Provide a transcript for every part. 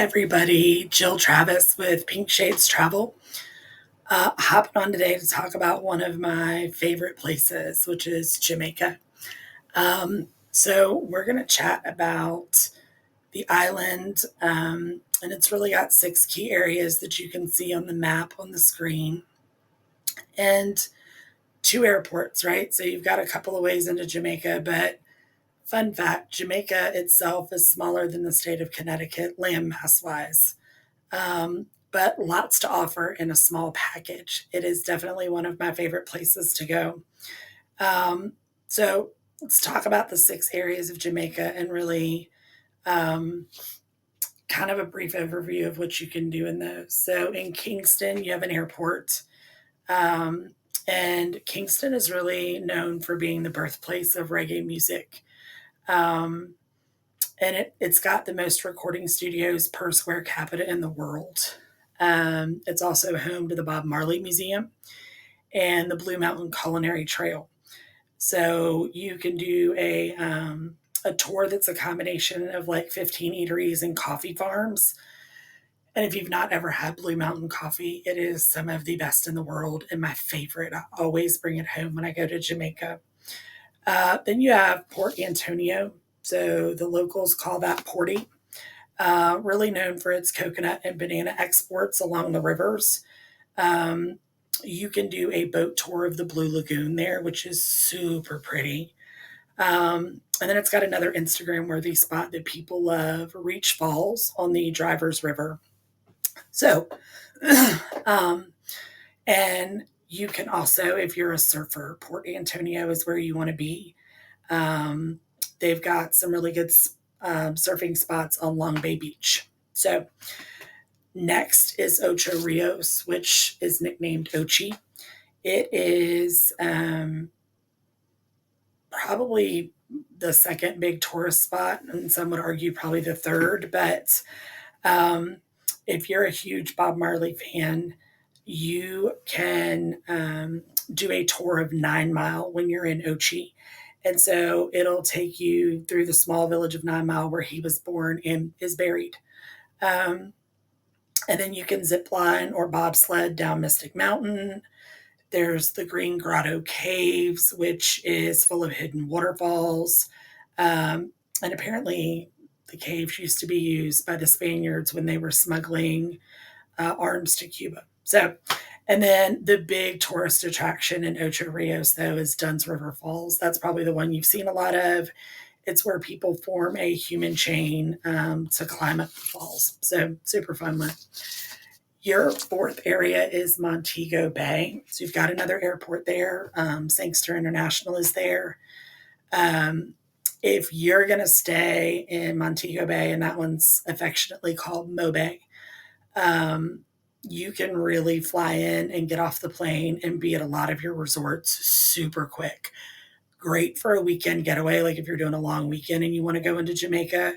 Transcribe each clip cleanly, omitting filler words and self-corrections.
everybody, Jill Travis with Pink Shades Travel. Hopping on today to talk about one of my favorite places, which is Jamaica. So, we're going to chat about the island, and it's really got six key areas that you can see on the map on the screen, and two airports, right? So, you've got a couple of ways into Jamaica, but fun fact Jamaica itself is smaller than the state of Connecticut, landmass wise. But lots to offer in a small package. It is definitely one of my favorite places to go. Um, so let's talk about the six areas of Jamaica and really um, kind of a brief overview of what you can do in those. So in Kingston, you have an airport. Um, and Kingston is really known for being the birthplace of reggae music. Um, and it's got the most recording studios per square capita in the world. It's also home to the Bob Marley Museum and the Blue Mountain Culinary Trail. So you can do a tour that's a combination of like 15 eateries and coffee farms. And if you've not ever had Blue Mountain coffee, it is some of the best in the world and my favorite. I always bring it home when I go to Jamaica. Then you have Port Antonio. So the locals call that Porty. Really known for its coconut and banana exports along the rivers. Um, you can do a boat tour of the Blue Lagoon there, which is super pretty. And then it's got another Instagram worthy spot that people love, Reach Falls on the Drivers River. So, um, and you can also, if you're a surfer, Port Antonio is where you want to be. Um, they've got some really good surfing spots on Long Bay Beach. So, next is Ocho Rios, which is nicknamed Ochi. It is probably the second big tourist spot, and some would argue probably the third. But um, if you're a huge Bob Marley fan, you can do a tour of 9 Mile when you're in Ochi. And so it'll take you through the small village of 9 Mile where he was born and is buried. Um, and then you can zip line or bobsled down Mystic Mountain. There's the Green Grotto Caves, which is full of hidden waterfalls. And apparently, the caves used to be used by the Spaniards when they were smuggling arms to Cuba. So, and then the big tourist attraction in Ocho Rios, though, is Dunn's River Falls. That's probably the one you've seen a lot of. It's where people form a human chain to climb up the falls. So, super fun one. Your fourth area is Montego Bay. So you've got another airport there. Sangster International is there. Um, if you're going to stay in Montego Bay, and that one's affectionately called Mo Bay, um, you can really fly in and get off the plane and be at a lot of your resorts super quick. Great for a weekend getaway. Like if you're doing a long weekend and you want to go into Jamaica,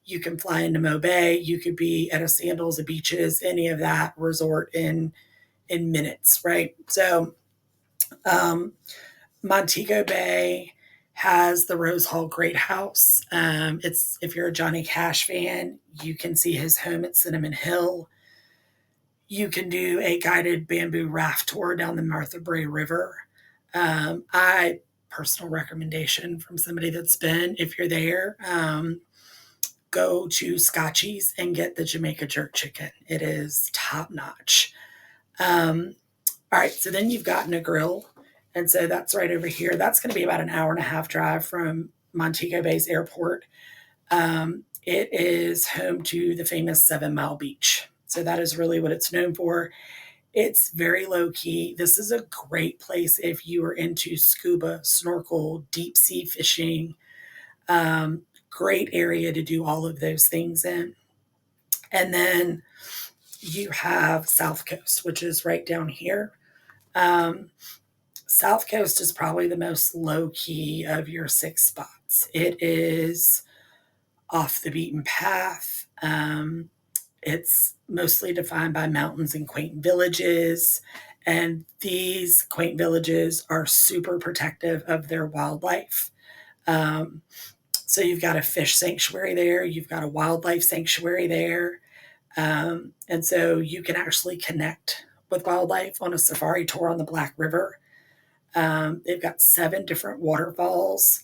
you can fly into Mo Bay. You could be at a Sandals, a Beaches, any of that resort in minutes, right? So um, Montego Bay has the Rose Hall Great House. It's if you're a Johnny Cash fan, you can see his home at Cinnamon Hill. You can do a guided bamboo raft tour down the Martha Brae River. I personal recommendation from somebody that's been, if you're there, go to Scotchy's and get the Jamaica jerk chicken. It is top notch. All right, so then you've got Negril, and so that's right over here. That's going to be about an hour and a half drive from Montego Bay's airport. It is home to the famous 7 Mile Beach. So that is really what it's known for. It's very low key. This is a great place if you are into scuba, snorkel, deep sea fishing. Great area to do all of those things in. And then you have South Coast, which is right down here. Um, South Coast is probably the most low key of your six spots. It is off the beaten path. It's mostly defined by mountains and quaint villages. And these quaint villages are super protective of their wildlife. Um, so you've got a fish sanctuary there, you've got a wildlife sanctuary there. And so you can actually connect with wildlife on a safari tour on the Black River. They've got 7 different waterfalls.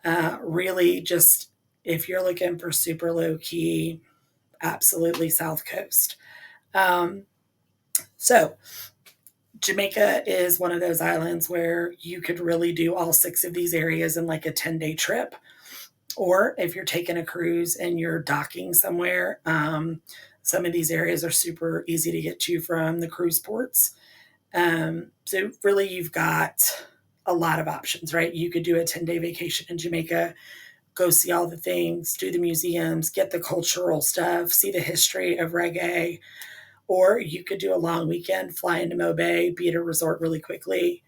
Really, just if you're looking for super low key, absolutely South Coast. Um, so, Jamaica is one of those islands where you could really do all 6 of these areas in like a 10-day trip. Or if you're taking a cruise and you're docking somewhere, some of these areas are super easy to get to from the cruise ports. So really, you've got a lot of options, right? You could do a 10-day vacation in Jamaica, go see all the things, do the museums, get the cultural stuff, see the history of reggae, or you could do a long weekend, fly into Mo Bay, be at a resort really quickly,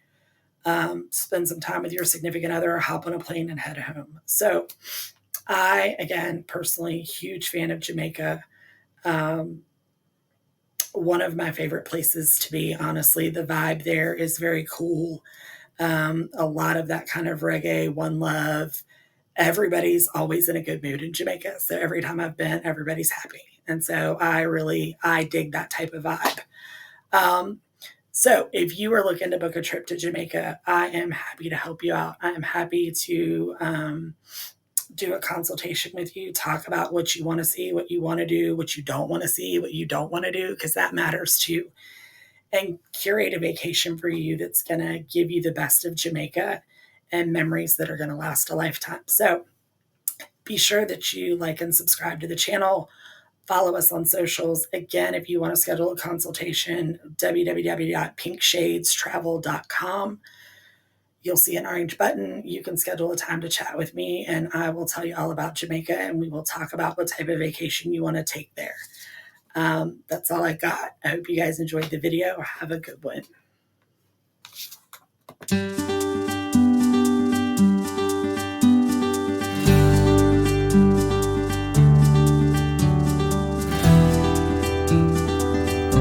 spend some time with your significant other, hop on a plane and head home. So I, again, personally, huge fan of Jamaica. Um, one of my favorite places to be, honestly. The vibe there is very cool. A lot of that kind of reggae, one love. Everybody's always in a good mood in Jamaica. So every time I've been, everybody's happy. And so I dig that type of vibe. Um, so if you are looking to book a trip to Jamaica, I am happy to help you out. I am happy to do a consultation with you, talk about what you want to see, what you want to do, what you don't want to see, what you don't want to do, because that matters too. And curate a vacation for you that's going to give you the best of Jamaica and memories that are going to last a lifetime. So be sure that you like and subscribe to the channel. Follow us on socials. Again, if you want to schedule a consultation, www.pinkshadestravel.com. You'll see an orange button. You can schedule a time to chat with me, and I will tell you all about Jamaica, and we will talk about what type of vacation you want to take there. That's all I got. I hope you guys enjoyed the video. Have a good one.